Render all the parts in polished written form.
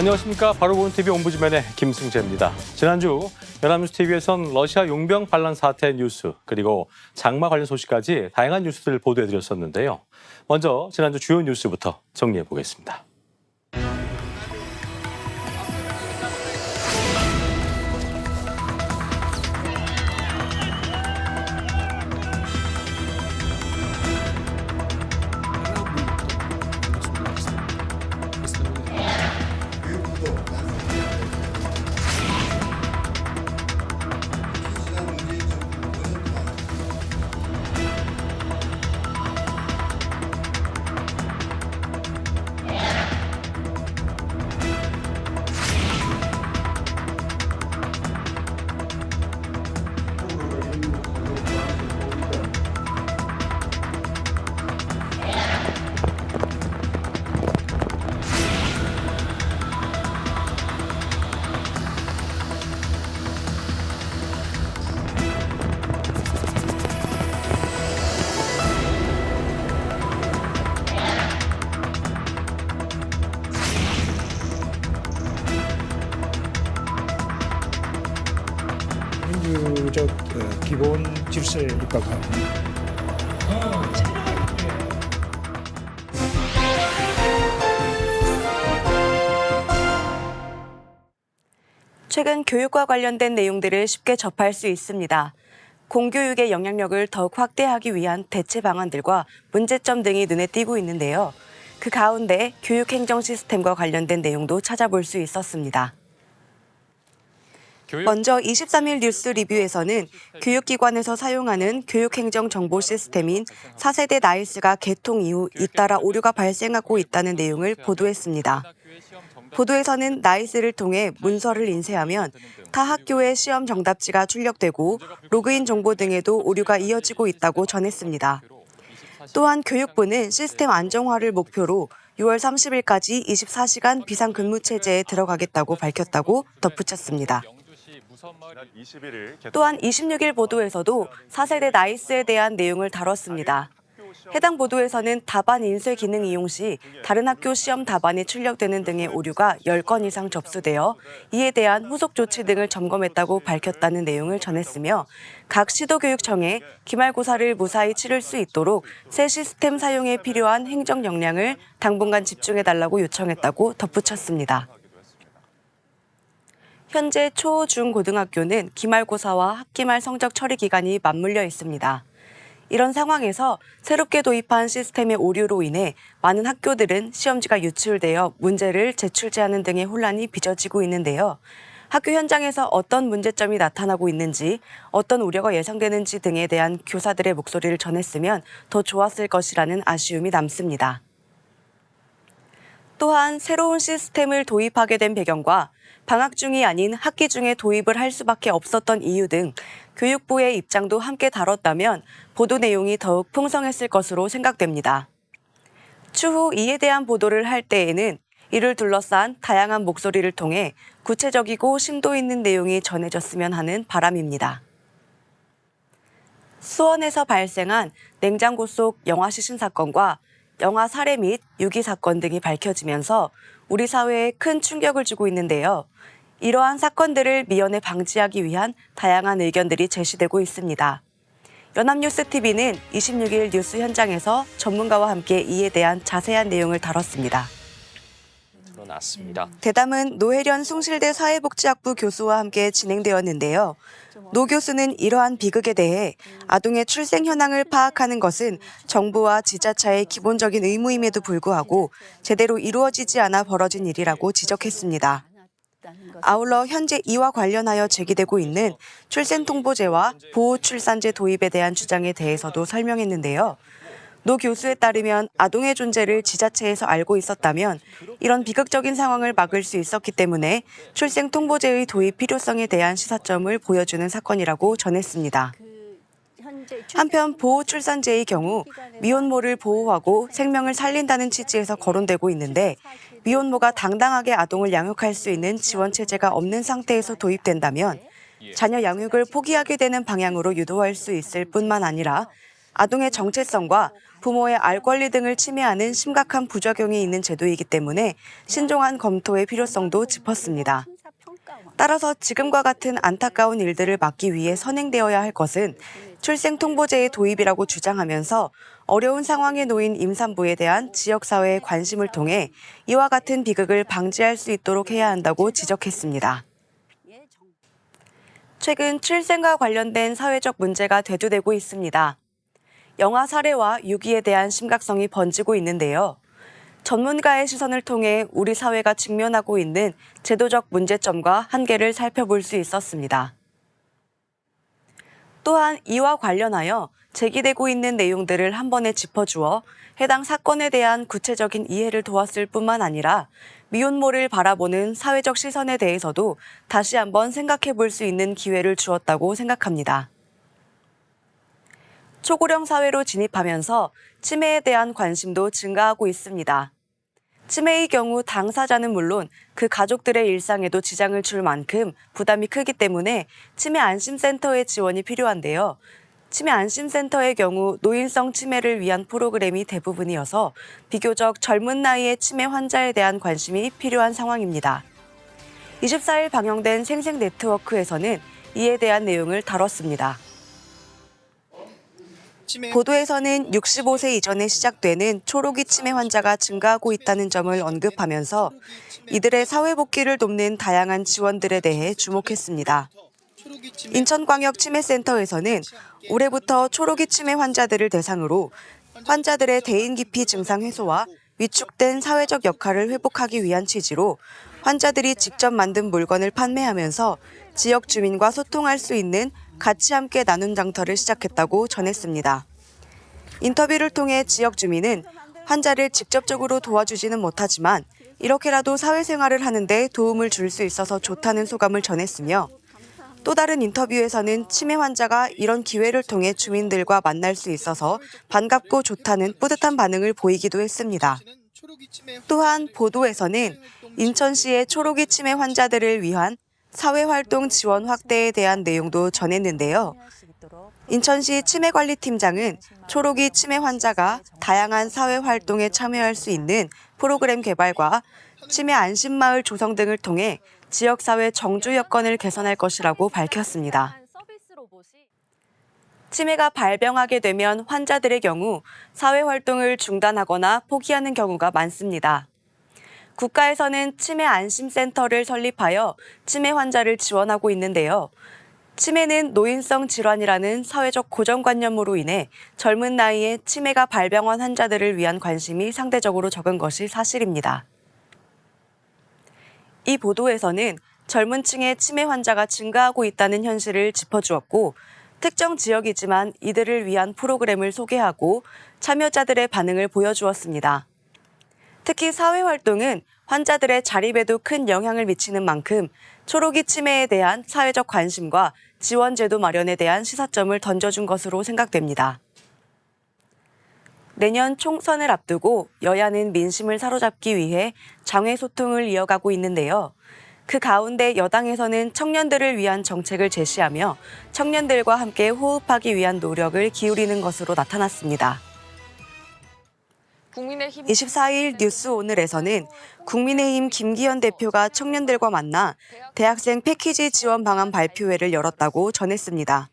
안녕하십니까. 바로 보는 TV 옴부즈맨의 김승재입니다. 지난주 연합뉴스 TV에선 러시아 용병 반란 사태 뉴스 그리고 장마 관련 소식까지 다양한 뉴스들을 보도해드렸었는데요. 먼저 지난주 주요 뉴스부터 정리해보겠습니다. 민주적 기본 질서에 입각하는 최근 교육과 관련된 내용들을 쉽게 접할 수 있습니다. 공교육의 영향력을 더욱 확대하기 위한 대체 방안들과 문제점 등이 눈에 띄고 있는데요. 그 가운데 교육행정 시스템과 관련된 내용도 찾아볼 수 있었습니다. 먼저 23일 뉴스 리뷰에서는 교육기관에서 사용하는 교육행정 정보 시스템인 4세대 나이스가 개통 이후 잇따라 오류가 발생하고 있다는 내용을 보도했습니다. 보도에서는 나이스를 통해 문서를 인쇄하면 타 학교의 시험 정답지가 출력되고 로그인 정보 등에도 오류가 이어지고 있다고 전했습니다. 또한 교육부는 시스템 안정화를 목표로 6월 30일까지 24시간 비상근무 체제에 들어가겠다고 밝혔다고 덧붙였습니다. 또한 26일 보도에서도 4세대 나이스에 대한 내용을 다뤘습니다. 해당 보도에서는 답안 인쇄 기능 이용 시 다른 학교 시험 답안이 출력되는 등의 오류가 10건 이상 접수되어 이에 대한 후속 조치 등을 점검했다고 밝혔다는 내용을 전했으며 각 시도교육청에 기말고사를 무사히 치를 수 있도록 새 시스템 사용에 필요한 행정 역량을 당분간 집중해달라고 요청했다고 덧붙였습니다. 현재 초, 중, 고등학교는 기말고사와 학기말 성적 처리 기간이 맞물려 있습니다. 이런 상황에서 새롭게 도입한 시스템의 오류로 인해 많은 학교들은 시험지가 유출되어 문제를 재출제하는 등의 혼란이 빚어지고 있는데요. 학교 현장에서 어떤 문제점이 나타나고 있는지, 어떤 우려가 예상되는지 등에 대한 교사들의 목소리를 전했으면 더 좋았을 것이라는 아쉬움이 남습니다. 또한 새로운 시스템을 도입하게 된 배경과 방학 중이 아닌 학기 중에 도입을 할 수밖에 없었던 이유 등 교육부의 입장도 함께 다뤘다면 보도 내용이 더욱 풍성했을 것으로 생각됩니다. 추후 이에 대한 보도를 할 때에는 이를 둘러싼 다양한 목소리를 통해 구체적이고 심도 있는 내용이 전해졌으면 하는 바람입니다. 수원에서 발생한 냉장고 속 영아 시신 사건과 영아 살해 및 유기 사건 등이 밝혀지면서 우리 사회에 큰 충격을 주고 있는데요. 이러한 사건들을 미연에 방지하기 위한 다양한 의견들이 제시되고 있습니다. 연합뉴스TV는 26일 뉴스 현장에서 전문가와 함께 이에 대한 자세한 내용을 다뤘습니다. 대담은 노혜련 숭실대 사회복지학부 교수와 함께 진행되었는데요. 노 교수는 이러한 비극에 대해 아동의 출생 현황을 파악하는 것은 정부와 지자체의 기본적인 의무임에도 불구하고 제대로 이루어지지 않아 벌어진 일이라고 지적했습니다. 아울러 현재 이와 관련하여 제기되고 있는 출생통보제와 보호출산제 도입에 대한 주장에 대해서도 설명했는데요. 노 교수에 따르면 아동의 존재를 지자체에서 알고 있었다면 이런 비극적인 상황을 막을 수 있었기 때문에 출생통보제의 도입 필요성에 대한 시사점을 보여주는 사건이라고 전했습니다. 한편 보호출산제의 경우 미혼모를 보호하고 생명을 살린다는 취지에서 거론되고 있는데 미혼모가 당당하게 아동을 양육할 수 있는 지원체제가 없는 상태에서 도입된다면 자녀 양육을 포기하게 되는 방향으로 유도할 수 있을 뿐만 아니라 아동의 정체성과 부모의 알 권리 등을 침해하는 심각한 부작용이 있는 제도이기 때문에 신중한 검토의 필요성도 짚었습니다. 따라서 지금과 같은 안타까운 일들을 막기 위해 선행되어야 할 것은 출생통보제의 도입이라고 주장하면서 어려운 상황에 놓인 임산부에 대한 지역사회의 관심을 통해 이와 같은 비극을 방지할 수 있도록 해야 한다고 지적했습니다. 최근 출생과 관련된 사회적 문제가 대두되고 있습니다. 영아 살해와 유기에 대한 심각성이 번지고 있는데요. 전문가의 시선을 통해 우리 사회가 직면하고 있는 제도적 문제점과 한계를 살펴볼 수 있었습니다. 또한 이와 관련하여 제기되고 있는 내용들을 한 번에 짚어주어 해당 사건에 대한 구체적인 이해를 도왔을 뿐만 아니라 미혼모를 바라보는 사회적 시선에 대해서도 다시 한번 생각해 볼 수 있는 기회를 주었다고 생각합니다. 초고령 사회로 진입하면서 치매에 대한 관심도 증가하고 있습니다. 치매의 경우 당사자는 물론 그 가족들의 일상에도 지장을 줄 만큼 부담이 크기 때문에 치매 안심센터의 지원이 필요한데요. 치매 안심센터의 경우 노인성 치매를 위한 프로그램이 대부분이어서 비교적 젊은 나이의 치매 환자에 대한 관심이 필요한 상황입니다. 24일 방영된 생생네트워크에서는 이에 대한 내용을 다뤘습니다. 보도에서는 65세 이전에 시작되는 초록이 치매 환자가 증가하고 있다는 점을 언급하면서 이들의 사회 복귀를 돕는 다양한 지원들에 대해 주목했습니다. 인천광역 치매센터에서는 올해부터 초록이 치매 환자들을 대상으로 환자들의 대인 기피 증상 해소와 위축된 사회적 역할을 회복하기 위한 취지로 환자들이 직접 만든 물건을 판매하면서 지역 주민과 소통할 수 있는 같이 함께 나눈 장터를 시작했다고 전했습니다. 인터뷰를 통해 지역 주민은 환자를 직접적으로 도와주지는 못하지만 이렇게라도 사회생활을 하는데 도움을 줄 수 있어서 좋다는 소감을 전했으며 또 다른 인터뷰에서는 치매 환자가 이런 기회를 통해 주민들과 만날 수 있어서 반갑고 좋다는 뿌듯한 반응을 보이기도 했습니다. 또한 보도에서는 인천시의 초록이 치매 환자들을 위한 사회활동 지원 확대에 대한 내용도 전했는데요. 인천시 치매관리팀장은 초록이 치매 환자가 다양한 사회활동에 참여할 수 있는 프로그램 개발과 치매 안심마을 조성 등을 통해 지역사회 정주 여건을 개선할 것이라고 밝혔습니다. 치매가 발병하게 되면 환자들의 경우 사회활동을 중단하거나 포기하는 경우가 많습니다. 국가에서는 치매 안심센터를 설립하여 치매 환자를 지원하고 있는데요. 치매는 노인성 질환이라는 사회적 고정관념으로 인해 젊은 나이에 치매가 발병한 환자들을 위한 관심이 상대적으로 적은 것이 사실입니다. 이 보도에서는 젊은 층의 치매 환자가 증가하고 있다는 현실을 짚어주었고 특정 지역이지만 이들을 위한 프로그램을 소개하고 참여자들의 반응을 보여주었습니다. 특히 사회활동은 환자들의 자립에도 큰 영향을 미치는 만큼 초록이 치매에 대한 사회적 관심과 지원 제도 마련에 대한 시사점을 던져준 것으로 생각됩니다. 내년 총선을 앞두고 여야는 민심을 사로잡기 위해 장외 소통을 이어가고 있는데요. 그 가운데 여당에서는 청년들을 위한 정책을 제시하며 청년들과 함께 호흡하기 위한 노력을 기울이는 것으로 나타났습니다. 24일 뉴스 오늘에서는 국민의힘 김기현 대표가 청년들과 만나 대학생 패키지 지원 방안 발표회를 열었다고 전했습니다.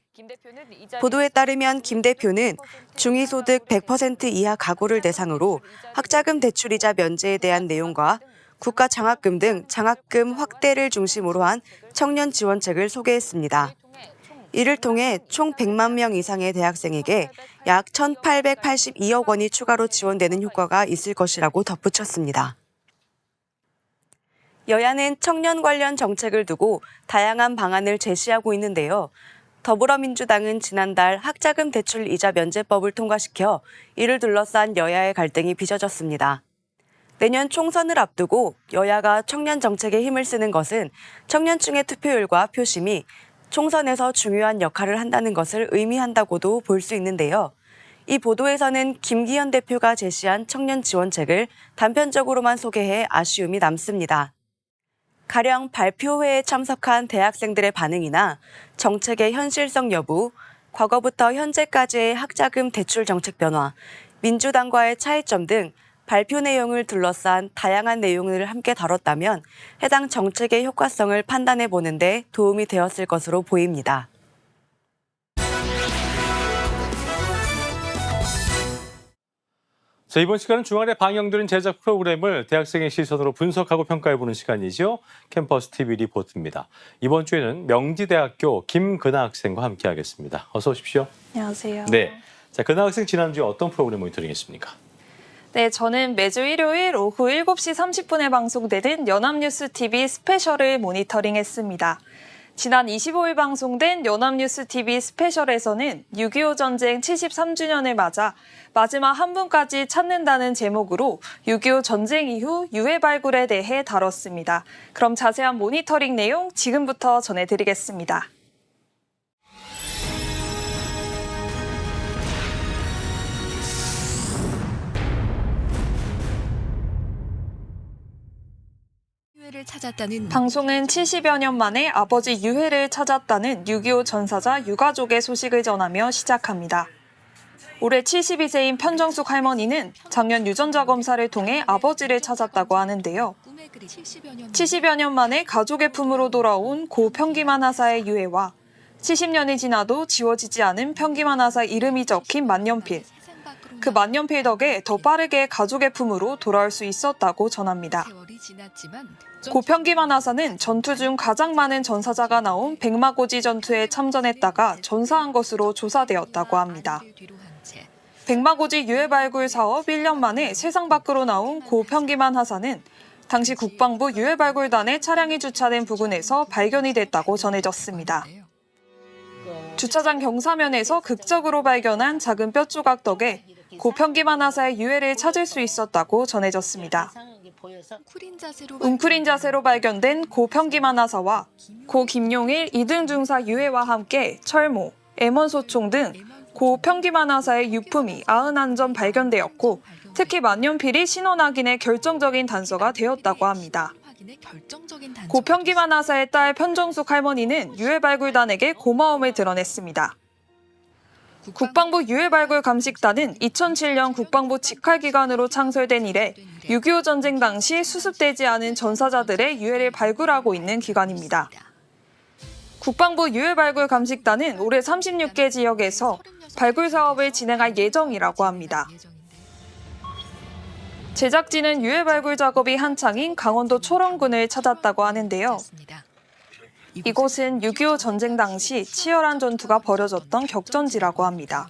보도에 따르면 김 대표는 중위소득 100% 이하 가구를 대상으로 학자금 대출이자 면제에 대한 내용과 국가 장학금 등 장학금 확대를 중심으로 한 청년 지원책을 소개했습니다. 이를 통해 총 100만 명 이상의 대학생에게 약 1,882억 원이 추가로 지원되는 효과가 있을 것이라고 덧붙였습니다. 여야는 청년 관련 정책을 두고 다양한 방안을 제시하고 있는데요. 더불어민주당은 지난달 학자금 대출 이자 면제법을 통과시켜 이를 둘러싼 여야의 갈등이 빚어졌습니다. 내년 총선을 앞두고 여야가 청년 정책에 힘을 쓰는 것은 청년층의 투표율과 표심이 총선에서 중요한 역할을 한다는 것을 의미한다고도 볼 수 있는데요. 이 보도에서는 김기현 대표가 제시한 청년 지원책을 단편적으로만 소개해 아쉬움이 남습니다. 가령 발표회에 참석한 대학생들의 반응이나 정책의 현실성 여부, 과거부터 현재까지의 학자금 대출 정책 변화, 민주당과의 차이점 등 발표 내용을 둘러싼 다양한 내용을 함께 다뤘다면 해당 정책의 효과성을 판단해 보는 데 도움이 되었을 것으로 보입니다. 자, 이번 시간은 주말에 방영되는 제작 프로그램을 대학생의 시선으로 분석하고 평가해보는 시간이죠. 캠퍼스 TV 리포트입니다. 이번 주에는 명지대학교 김근아 학생과 함께하겠습니다. 어서 오십시오. 안녕하세요. 네, 자, 근아 학생 지난주에 어떤 프로그램 모니터링했습니까? 네, 저는 매주 일요일 오후 7시 30분에 방송되는 연합뉴스TV 스페셜을 모니터링했습니다. 지난 25일 방송된 연합뉴스TV 스페셜에서는 6.25 전쟁 73주년을 맞아 마지막 한 분까지 찾는다는 제목으로 6.25 전쟁 이후 유해 발굴에 대해 다뤘습니다. 그럼 자세한 모니터링 내용 지금부터 전해드리겠습니다. 방송은 70여 년 만에 아버지 유해를 찾았다는 6.25 전사자 유가족의 소식을 전하며 시작합니다. 올해 72세인 편정숙 할머니는 작년 유전자 검사를 통해 아버지를 찾았다고 하는데요. 70여 년 만에 가족의 품으로 돌아온 고 평기만 하사의 유해와 70년이 지나도 지워지지 않은 평기만 하사 이름이 적힌 만년필. 그 만년필 덕에 더 빠르게 가족의 품으로 돌아올 수 있었다고 전합니다. 고 평기만 하사는 전투 중 가장 많은 전사자가 나온 백마고지 전투에 참전했다가 전사한 것으로 조사되었다고 합니다. 백마고지 유해 발굴 사업 1년 만에 세상 밖으로 나온 고 평기만 하사는 당시 국방부 유해 발굴단의 차량이 주차된 부근에서 발견이 됐다고 전해졌습니다. 주차장 경사면에서 극적으로 발견한 작은 뼈 조각 덕에 고 평기만 하사의 유해를 찾을 수 있었다고 전해졌습니다. 웅크린 자세로 발견된 고 평기만 하사와 고 김용일 2등 중사 유해와 함께 철모, M1소총 등 고 평기만 하사의 유품이 91점 발견되었고 특히 만년필이 신원 확인의 결정적인 단서가 되었다고 합니다. 고 평기만 하사의 딸 편정숙 할머니는 유해 발굴단에게 고마움을 드러냈습니다. 국방부 유해 발굴 감식단은 2007년 국방부 직할기관으로 창설된 이래 6.25 전쟁 당시 수습되지 않은 전사자들의 유해를 발굴하고 있는 기관입니다. 국방부 유해 발굴 감식단은 올해 36개 지역에서 발굴 사업을 진행할 예정이라고 합니다. 제작진은 유해 발굴 작업이 한창인 강원도 초령군을 찾았다고 하는데요. 이곳은 6.25 전쟁 당시 치열한 전투가 벌어졌던 격전지라고 합니다.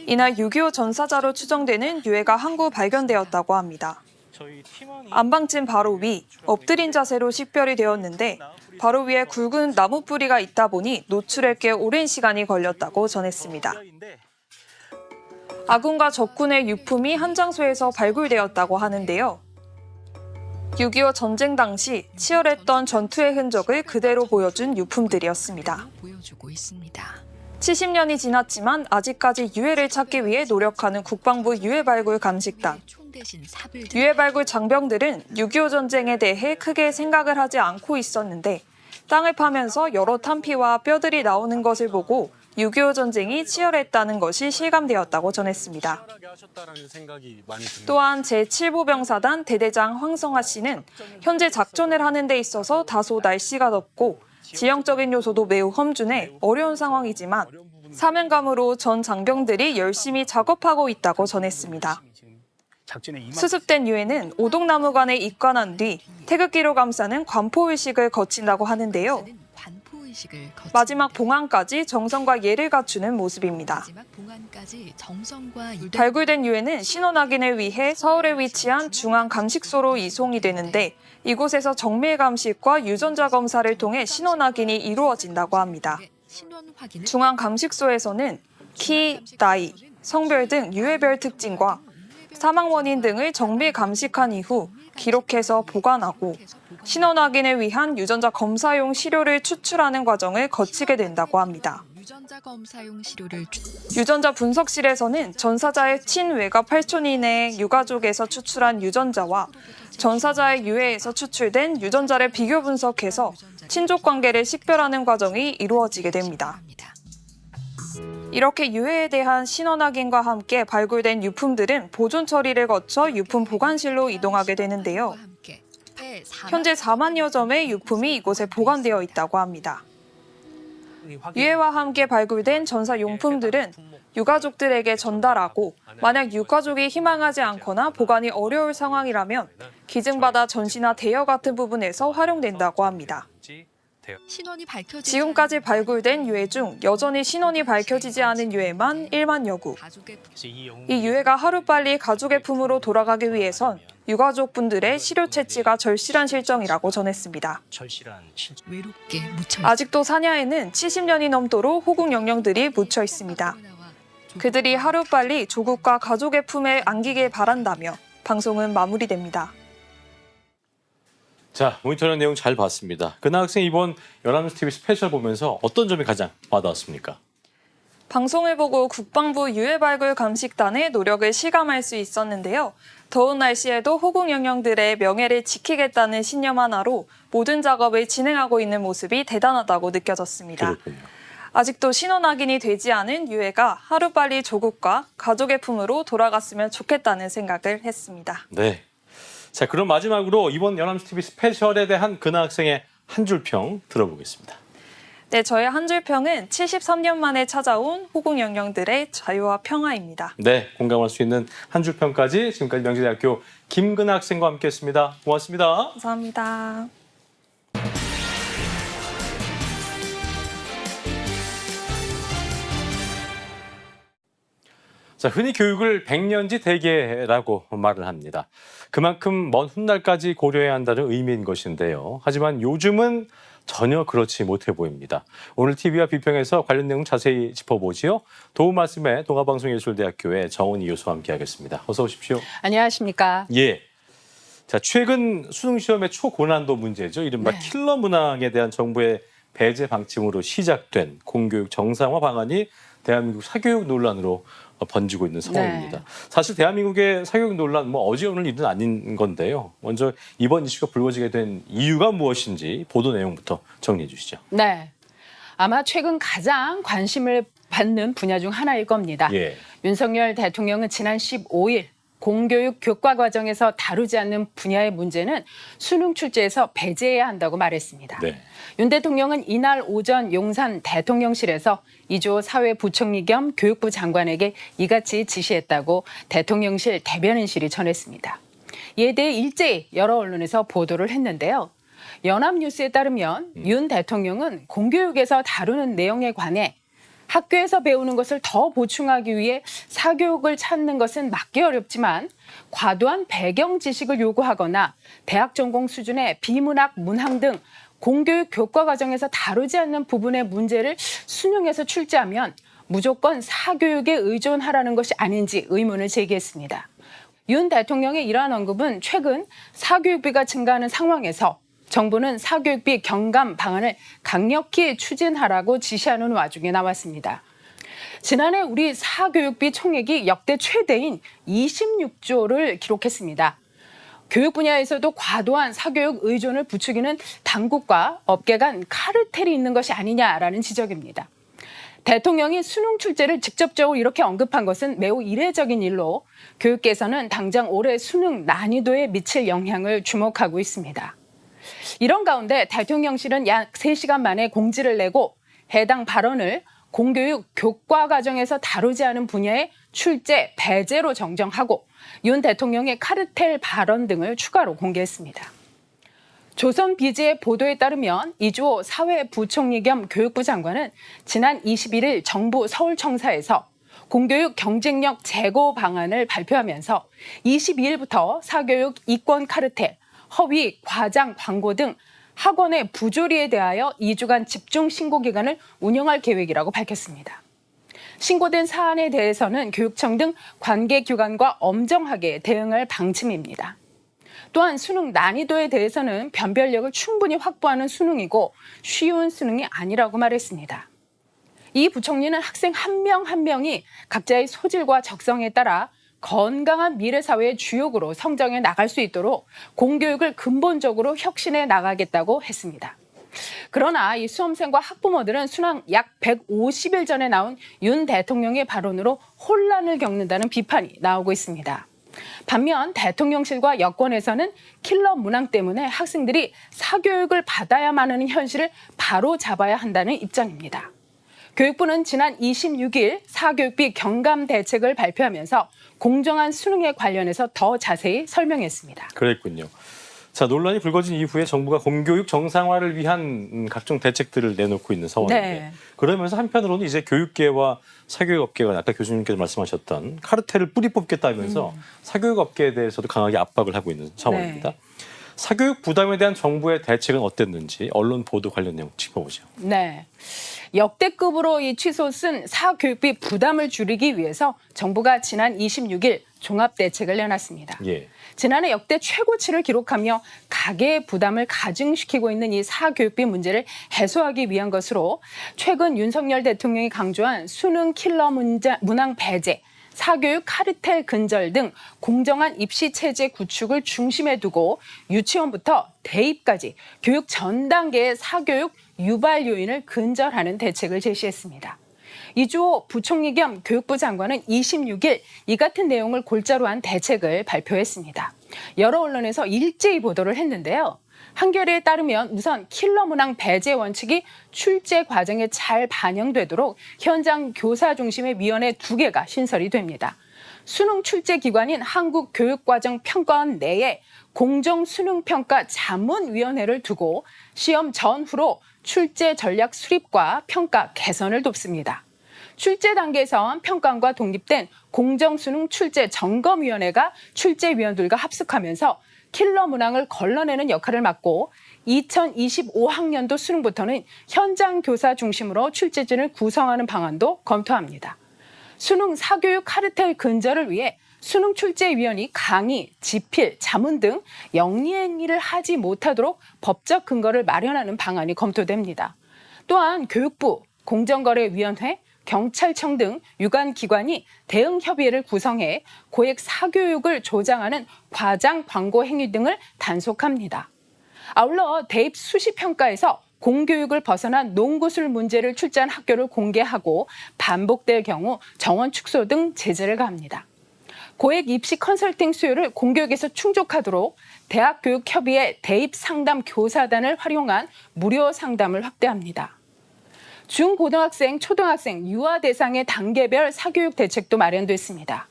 이날 6.25 전사자로 추정되는 유해가 한 구 발견되었다고 합니다. 안방쯤 바로 위, 엎드린 자세로 식별이 되었는데 바로 위에 굵은 나무 뿌리가 있다 보니 노출에 꽤 오랜 시간이 걸렸다고 전했습니다. 아군과 적군의 유품이 한 장소에서 발굴되었다고 하는데요. 6.25 전쟁 당시 치열했던 전투의 흔적을 그대로 보여준 유품들이었습니다. 70년이 지났지만 아직까지 유해를 찾기 위해 노력하는 국방부 유해 발굴 감식단. 유해 발굴 장병들은 6.25 전쟁에 대해 크게 생각을 하지 않고 있었는데 땅을 파면서 여러 탄피와 뼈들이 나오는 것을 보고 6.25 전쟁이 치열했다는 것이 실감되었다고 전했습니다. 또한 제7보병사단 대대장 황성하 씨는 현재 작전을 하는 데 있어서 다소 날씨가 덥고 지형적인 요소도 매우 험준해 어려운 상황이지만 사명감으로 전 장병들이 열심히 작업하고 있다고 전했습니다. 수습된 유해는 오동나무관에 입관한 뒤 태극기로 감싸는 관포의식을 거친다고 하는데요. 마지막 봉안까지 정성과 예를 갖추는 모습입니다. 발굴된 유해는 신원 확인을 위해 서울에 위치한 중앙감식소로 이송이 되는데 이곳에서 정밀 감식과 유전자 검사를 통해 신원 확인이 이루어진다고 합니다. 중앙감식소에서는 키, 나이, 성별 등 유해별 특징과 사망 원인 등을 정밀 감식한 이후 기록해서 보관하고 신원 확인을 위한 유전자 검사용 시료를 추출하는 과정을 거치게 된다고 합니다. 유전자 분석실에서는 전사자의 친외가 8촌 이내의 유가족에서 추출한 유전자와 전사자의 유해에서 추출된 유전자를 비교 분석해서 친족 관계를 식별하는 과정이 이루어지게 됩니다. 이렇게 유해에 대한 신원 확인과 함께 발굴된 유품들은 보존 처리를 거쳐 유품 보관실로 이동하게 되는데요. 현재 4만여 점의 유품이 이곳에 보관되어 있다고 합니다. 유해와 함께 발굴된 전사 용품들은 유가족들에게 전달하고 만약 유가족이 희망하지 않거나 보관이 어려울 상황이라면 기증받아 전시나 대여 같은 부분에서 활용된다고 합니다. 지금까지 발굴된 유해 중 여전히 신원이 밝혀지지 않은 유해만 1만여 구. 이 유해가 하루빨리 가족의 품으로 돌아가기 위해선 유가족분들의 시료 채취가 절실한 실정이라고 전했습니다. 아직도 사냐에는 70년이 넘도록 호국 영령들이 묻혀 있습니다. 그들이 하루빨리 조국과 가족의 품에 안기길 바란다며 방송은 마무리됩니다. 자, 모니터링 내용 잘 봤습니다. 근하 학생 이번 연합뉴스 TV 스페셜 보면서 어떤 점이 가장 와닿았습니까? 방송을 보고 국방부 유해 발굴 감식단의 노력을 실감할 수 있었는데요. 더운 날씨에도 호국 영령들의 명예를 지키겠다는 신념 하나로 모든 작업을 진행하고 있는 모습이 대단하다고 느껴졌습니다. 그렇군요. 아직도 신원 확인이 되지 않은 유해가 하루빨리 조국과 가족의 품으로 돌아갔으면 좋겠다는 생각을 했습니다. 네. 자, 그럼 마지막으로 이번 연합뉴스 TV 스페셜에 대한 근하 학생의 한 줄 평 들어보겠습니다. 네, 저의 한 줄 평은 73년 만에 찾아온 호국 영령들의 자유와 평화입니다. 네, 공감할 수 있는 한 줄 평까지 지금까지 명지대학교 김근하 학생과 함께했습니다. 고맙습니다. 감사합니다. 자, 흔히 교육을 백년지 대계라고 말을 합니다. 그만큼 먼 훗날까지 고려해야 한다는 의미인 것인데요. 하지만 요즘은 전혀 그렇지 못해 보입니다. 오늘 TV와 비평에서 관련 내용 자세히 짚어보지요. 도움 말씀에 동아방송예술대학교의 정은희 교수와 함께하겠습니다. 어서 오십시오. 안녕하십니까. 예. 자, 최근 수능 시험의 초고난도 문제죠. 이른바 네. 킬러 문항에 대한 정부의 배제 방침으로 시작된 공교육 정상화 방안이 대한민국 사교육 논란으로 번지고 있는 상황입니다. 네. 사실 대한민국의 사교육 논란 어제 오늘 일은 아닌 건데요. 먼저 이번 이슈가 불거지게 된 이유가 무엇인지 보도 내용부터 정리해 주시죠. 네. 아마 최근 가장 관심을 받는 분야 중 하나일 겁니다. 예. 윤석열 대통령은 지난 15일 공교육 교과 과정에서 다루지 않는 분야의 문제는 수능 출제에서 배제해야 한다고 말했습니다. 네. 윤 대통령은 이날 오전 용산 대통령실에서 이주호 사회부총리 겸 교육부 장관에게 이같이 지시했다고 대통령실 대변인실이 전했습니다. 이에 대해 일제히 여러 언론에서 보도를 했는데요. 연합뉴스에 따르면 윤 대통령은 공교육에서 다루는 내용에 관해 학교에서 배우는 것을 더 보충하기 위해 사교육을 찾는 것은 막기 어렵지만 과도한 배경 지식을 요구하거나 대학 전공 수준의 비문학, 문항 등 공교육 교과 과정에서 다루지 않는 부분의 문제를 수능에서 출제하면 무조건 사교육에 의존하라는 것이 아닌지 의문을 제기했습니다. 윤 대통령의 이러한 언급은 최근 사교육비가 증가하는 상황에서 정부는 사교육비 경감 방안을 강력히 추진하라고 지시하는 와중에 나왔습니다. 지난해 우리 사교육비 총액이 역대 최대인 26조를 기록했습니다. 교육 분야에서도 과도한 사교육 의존을 부추기는 당국과 업계 간 카르텔이 있는 것이 아니냐라는 지적입니다. 대통령이 수능 출제를 직접적으로 이렇게 언급한 것은 매우 이례적인 일로 교육계에서는 당장 올해 수능 난이도에 미칠 영향을 주목하고 있습니다. 이런 가운데 대통령실은 약 3시간 만에 공지를 내고 해당 발언을 공교육 교과 과정에서 다루지 않은 분야의 출제 배제로 정정하고 윤 대통령의 카르텔 발언 등을 추가로 공개했습니다. 조선비즈의 보도에 따르면 이주호 사회부총리 겸 교육부 장관은 지난 21일 정부 서울청사에서 공교육 경쟁력 제고 방안을 발표하면서 22일부터 사교육 이권 카르텔, 허위, 과장, 광고 등 학원의 부조리에 대하여 2주간 집중 신고 기간을 운영할 계획이라고 밝혔습니다. 신고된 사안에 대해서는 교육청 등 관계기관과 엄정하게 대응할 방침입니다. 또한 수능 난이도에 대해서는 변별력을 충분히 확보하는 수능이고 쉬운 수능이 아니라고 말했습니다. 이 부총리는 학생 한 명 한 명이 각자의 소질과 적성에 따라 건강한 미래사회의 주역으로 성장해 나갈 수 있도록 공교육을 근본적으로 혁신해 나가겠다고 했습니다. 그러나 이 수험생과 학부모들은 수능 약 150일 전에 나온 윤 대통령의 발언으로 혼란을 겪는다는 비판이 나오고 있습니다. 반면 대통령실과 여권에서는 킬러 문항 때문에 학생들이 사교육을 받아야만 하는 현실을 바로 잡아야 한다는 입장입니다. 교육부는 지난 26일 사교육비 경감 대책을 발표하면서 공정한 수능에 관련해서 더 자세히 설명했습니다. 그랬군요. 자, 논란이 불거진 이후에 정부가 공교육 정상화를 위한 각종 대책들을 내놓고 있는 상황인데 네. 그러면서 한편으로는 이제 교육계와 사교육업계가 아까 교수님께서 말씀하셨던 카르텔을 뿌리 뽑겠다면서 사교육업계에 대해서도 강하게 압박을 하고 있는 상황입니다. 네. 사교육 부담에 대한 정부의 대책은 어땠는지 언론 보도 관련 내용 짚어보죠. 네. 역대급으로 이 치솟은 사교육비 부담을 줄이기 위해서 정부가 지난 26일 종합대책을 내놨습니다. 예. 지난해 역대 최고치를 기록하며 가계의 부담을 가중시키고 있는 이 사교육비 문제를 해소하기 위한 것으로 최근 윤석열 대통령이 강조한 수능 킬러 문항 배제, 사교육 카르텔 근절 등 공정한 입시 체제 구축을 중심에 두고 유치원부터 대입까지 교육 전 단계의 사교육 유발 요인을 근절하는 대책을 제시했습니다. 이주호 부총리 겸 교육부 장관은 26일 이 같은 내용을 골자로 한 대책을 발표했습니다. 여러 언론에서 일제히 보도를 했는데요. 한겨레에 따르면 우선 킬러 문항 배제 원칙이 출제 과정에 잘 반영되도록 현장 교사 중심의 위원회 2개가 신설이 됩니다. 수능 출제 기관인 한국교육과정평가원 내에 공정수능평가 자문위원회를 두고 시험 전후로 출제 전략 수립과 평가 개선을 돕습니다. 출제 단계에선 평가원과 독립된 공정수능 출제 점검위원회가 출제위원들과 합숙하면서 킬러 문항을 걸러내는 역할을 맡고 2025학년도 수능부터는 현장 교사 중심으로 출제진을 구성하는 방안도 검토합니다. 수능 사교육 카르텔 근절을 위해 수능 출제위원이 강의, 지필, 자문 등 영리행위를 하지 못하도록 법적 근거를 마련하는 방안이 검토됩니다. 또한 교육부, 공정거래위원회, 경찰청 등 유관기관이 대응협의회를 구성해 고액 사교육을 조장하는 과장 광고 행위 등을 단속합니다. 아울러 대입 수시평가에서 공교육을 벗어난 농구술 문제를 출제한 학교를 공개하고 반복될 경우 정원 축소 등 제재를 가합니다. 고액 입시 컨설팅 수요를 공교육에서 충족하도록 대학교육협의회 대입 상담 교사단을 활용한 무료 상담을 확대합니다. 중고등학생, 초등학생, 유아 대상의 단계별 사교육 대책도 마련됐습니다.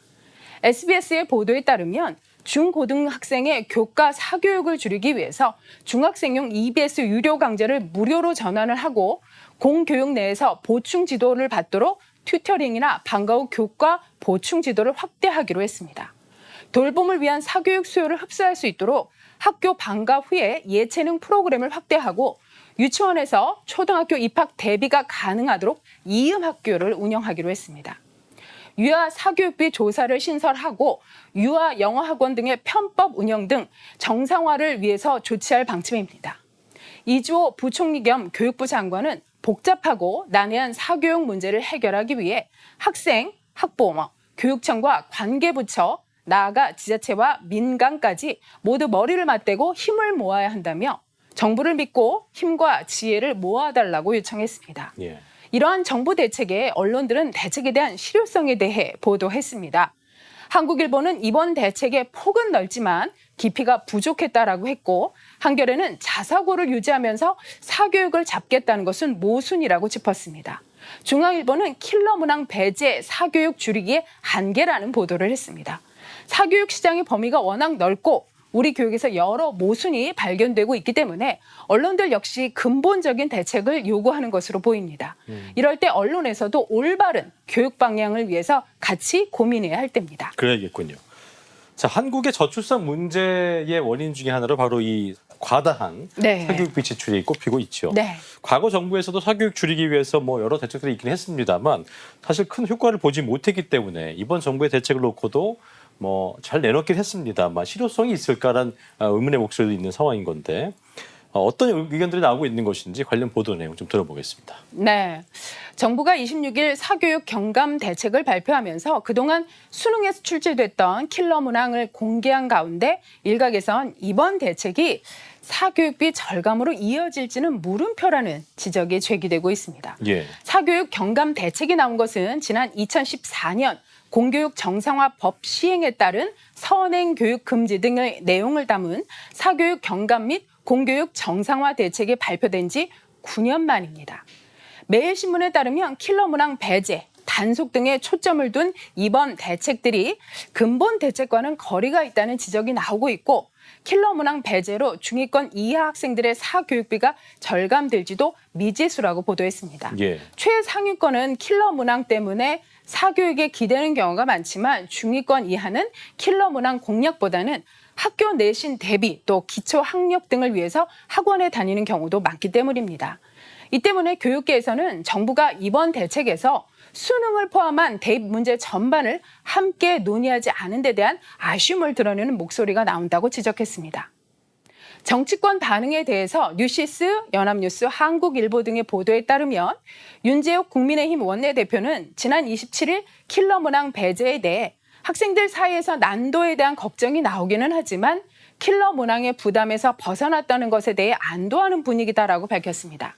SBS의 보도에 따르면 중고등학생의 교과 사교육을 줄이기 위해서 중학생용 EBS 유료 강좌를 무료로 전환을 하고 공교육 내에서 보충 지도를 받도록 튜터링이나 방과 후 교과 보충 지도를 확대하기로 했습니다. 돌봄을 위한 사교육 수요를 흡수할 수 있도록 학교 방과 후에 예체능 프로그램을 확대하고 유치원에서 초등학교 입학 대비가 가능하도록 이음학교를 운영하기로 했습니다. 유아 사교육비 조사를 신설하고 유아 영어학원 등의 편법 운영 등 정상화를 위해서 조치할 방침입니다. 이주호 부총리 겸 교육부 장관은 복잡하고 난해한 사교육 문제를 해결하기 위해 학생, 학부모, 교육청과 관계부처, 나아가 지자체와 민간까지 모두 머리를 맞대고 힘을 모아야 한다며 정부를 믿고 힘과 지혜를 모아달라고 요청했습니다. 예. 이러한 정부 대책에 언론들은 대책에 대한 실효성에 대해 보도했습니다. 한국일보는 이번 대책의 폭은 넓지만 깊이가 부족했다라고 했고 한겨레는 자사고를 유지하면서 사교육을 잡겠다는 것은 모순이라고 짚었습니다. 중앙일보는 킬러 문항 배제, 사교육 줄이기의 한계라는 보도를 했습니다. 사교육 시장의 범위가 워낙 넓고 우리 교육에서 여러 모순이 발견되고 있기 때문에 언론들 역시 근본적인 대책을 요구하는 것으로 보입니다. 이럴 때 언론에서도 올바른 교육 방향을 위해서 같이 고민해야 할 때입니다. 그래야겠군요. 자, 한국의 저출산 문제의 원인 중에 하나로 바로 이 과다한 네. 사교육비 지출이 꼽히고 있죠. 네. 과거 정부에서도 사교육 줄이기 위해서 여러 대책들이 있긴 했습니다만 사실 큰 효과를 보지 못했기 때문에 이번 정부의 대책을 놓고도 잘 내놓긴 했습니다만 실효성이 있을까란 의문의 목소리도 있는 상황인 건데 어떤 의견들이 나오고 있는 것인지 관련 보도 내용 좀 들어보겠습니다. 네. 정부가 26일 사교육 경감 대책을 발표하면서 그동안 수능에서 출제됐던 킬러 문항을 공개한 가운데 일각에선 이번 대책이 사교육비 절감으로 이어질지는 물음표라는 지적이 제기되고 있습니다. 예. 사교육 경감 대책이 나온 것은 지난 2014년 공교육 정상화 법 시행에 따른 선행 교육 금지 등의 내용을 담은 사교육 경감 및 공교육 정상화 대책이 발표된 지 9년 만입니다. 매일신문에 따르면 킬러 문항 배제, 단속 등에 초점을 둔 이번 대책들이 근본 대책과는 거리가 있다는 지적이 나오고 있고 킬러 문항 배제로 중위권 이하 학생들의 사교육비가 절감될지도 미지수라고 보도했습니다. 예. 최상위권은 킬러 문항 때문에 사교육에 기대는 경우가 많지만 중위권 이하는 킬러 문항 공략보다는 학교 내신 대비 또 기초 학력 등을 위해서 학원에 다니는 경우도 많기 때문입니다. 이 때문에 교육계에서는 정부가 이번 대책에서 수능을 포함한 대입 문제 전반을 함께 논의하지 않은 데 대한 아쉬움을 드러내는 목소리가 나온다고 지적했습니다. 정치권 반응에 대해서 뉴시스, 연합뉴스, 한국일보 등의 보도에 따르면 윤재욱 국민의힘 원내대표는 지난 27일 킬러 문항 배제에 대해 학생들 사이에서 난도에 대한 걱정이 나오기는 하지만 킬러 문항의 부담에서 벗어났다는 것에 대해 안도하는 분위기다라고 밝혔습니다.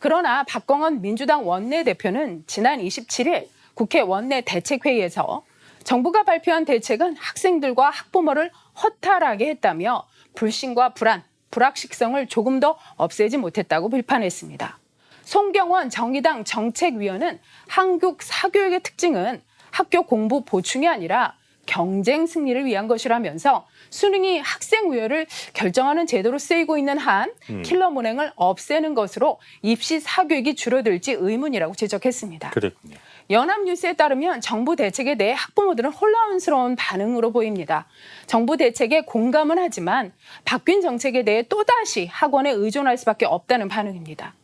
그러나 박광원 민주당 원내대표는 지난 27일 국회 원내대책회의에서 정부가 발표한 대책은 학생들과 학부모를 허탈하게 했다며 불신과 불안, 불확실성을 조금 더 없애지 못했다고 비판했습니다. 송경원 정의당 정책위원은 한국 사교육의 특징은 학교 공부 보충이 아니라 경쟁 승리를 위한 것이라면서 수능이 학생 우열을 결정하는 제도로 쓰이고 있는 한 킬러 문항을 없애는 것으로 입시 사교육이 줄어들지 의문이라고 지적했습니다. 그랬군요. 연합뉴스에 따르면 정부 대책에 대해 학부모들은 혼란스러운 반응으로 보입니다. 정부 대책에 공감은 하지만 바뀐 정책에 대해 또다시 학원에 의존할 수밖에 없다는 반응입니다.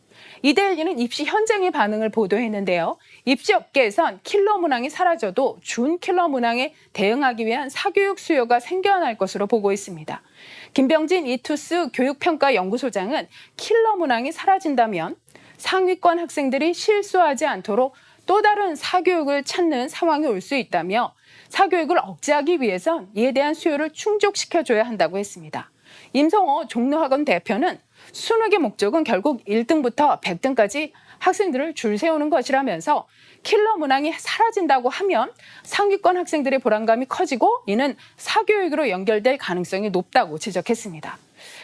이데일리는 입시 현장의 반응을 보도했는데요. 입시업계에선 킬러 문항이 사라져도 준 킬러 문항에 대응하기 위한 사교육 수요가 생겨날 것으로 보고 있습니다. 김병진 이투스 교육평가연구소장은 킬러 문항이 사라진다면 상위권 학생들이 실수하지 않도록 또 다른 사교육을 찾는 상황이 올 수 있다며 사교육을 억제하기 위해선 이에 대한 수요를 충족시켜줘야 한다고 했습니다. 임성호 종로학원 대표는 수능의 목적은 결국 1등부터 100등까지 학생들을 줄 세우는 것이라면서 킬러 문항이 사라진다고 하면 상위권 학생들의 불안감이 커지고 이는 사교육으로 연결될 가능성이 높다고 지적했습니다.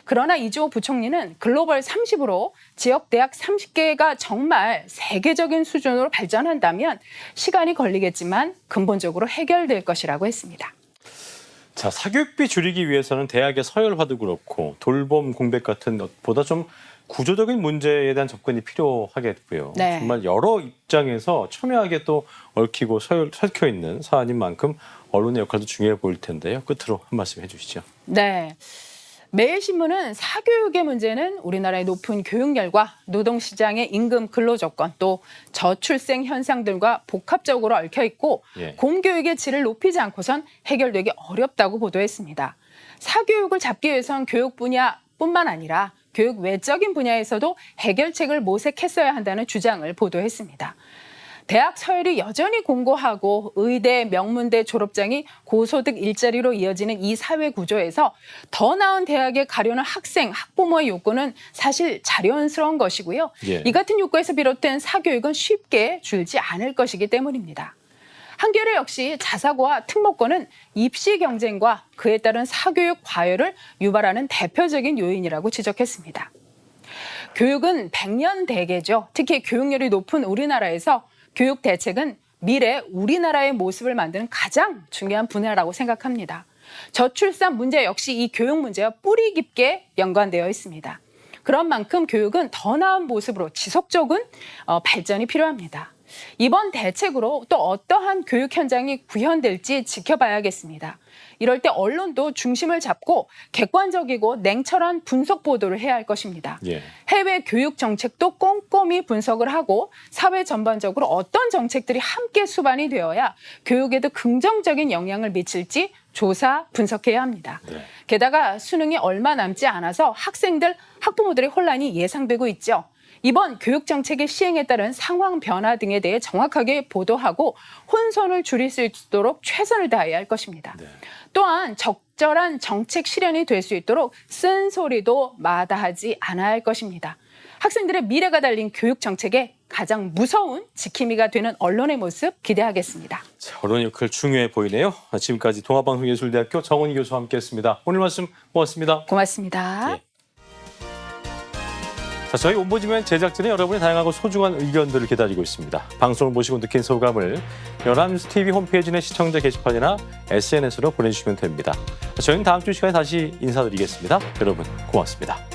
그러나 이주호 부총리는 글로벌 30으로 지역 대학 30개가 정말 세계적인 수준으로 발전한다면 시간이 걸리겠지만 근본적으로 해결될 것이라고 했습니다. 자, 사교육비 줄이기 위해서는 대학의 서열화도 그렇고 돌봄 공백 같은 것보다 좀 구조적인 문제에 대한 접근이 필요하겠고요. 네. 정말 여러 입장에서 첨예하게 또 얽히고 설켜 있는 사안인 만큼 언론의 역할도 중요해 보일 텐데요. 끝으로 한 말씀 해주시죠. 네. 매일신문은 사교육의 문제는 우리나라의 높은 교육열과 노동시장의 임금 근로조건 또 저출생 현상들과 복합적으로 얽혀 있고 예. 공교육의 질을 높이지 않고선 해결되기 어렵다고 보도했습니다. 사교육을 잡기 위해선 교육 분야뿐만 아니라 교육 외적인 분야에서도 해결책을 모색했어야 한다는 주장을 보도했습니다. 대학 서열이 여전히 공고하고 의대, 명문대 졸업장이 고소득 일자리로 이어지는 이 사회 구조에서 더 나은 대학에 가려는 학생, 학부모의 요구는 사실 자연스러운 것이고요. 예. 이 같은 요구에서 비롯된 사교육은 쉽게 줄지 않을 것이기 때문입니다. 한겨레 역시 자사고와 특목고는 입시 경쟁과 그에 따른 사교육 과열을 유발하는 대표적인 요인이라고 지적했습니다. 교육은 백년 대계죠. 특히 교육열이 높은 우리나라에서 교육 대책은 미래 우리나라의 모습을 만드는 가장 중요한 분야라고 생각합니다. 저출산 문제 역시 이 교육 문제와 뿌리 깊게 연관되어 있습니다. 그런 만큼 교육은 더 나은 모습으로 지속적인 발전이 필요합니다. 이번 대책으로 또 어떠한 교육 현장이 구현될지 지켜봐야겠습니다. 이럴 때 언론도 중심을 잡고 객관적이고 냉철한 분석 보도를 해야 할 것입니다. 예. 해외 교육 정책도 꼼꼼히 분석을 하고 사회 전반적으로 어떤 정책들이 함께 수반이 되어야 교육에도 긍정적인 영향을 미칠지 조사, 분석해야 합니다. 네. 게다가 수능이 얼마 남지 않아서 학생들, 학부모들의 혼란이 예상되고 있죠. 이번 교육정책의 시행에 따른 상황 변화 등에 대해 정확하게 보도하고 혼선을 줄일 수 있도록 최선을 다해야 할 것입니다. 네. 또한 적절한 정책 실현이 될 수 있도록 쓴소리도 마다하지 않아야 할 것입니다. 학생들의 미래가 달린 교육정책에 가장 무서운 지킴이가 되는 언론의 모습 기대하겠습니다. 자, 언론 역할 중요해 보이네요. 지금까지 동아방송예술대학교 정은희 교수와 함께했습니다. 오늘 말씀 고맙습니다. 고맙습니다. 예. 자, 저희 옴부즈맨 제작진은 여러분의 다양하고 소중한 의견들을 기다리고 있습니다. 방송을 보시고 느낀 소감을 연합뉴스TV 홈페이지 내 시청자 게시판이나 SNS로 보내주시면 됩니다. 저희는 다음 주 시간에 다시 인사드리겠습니다. 여러분 고맙습니다.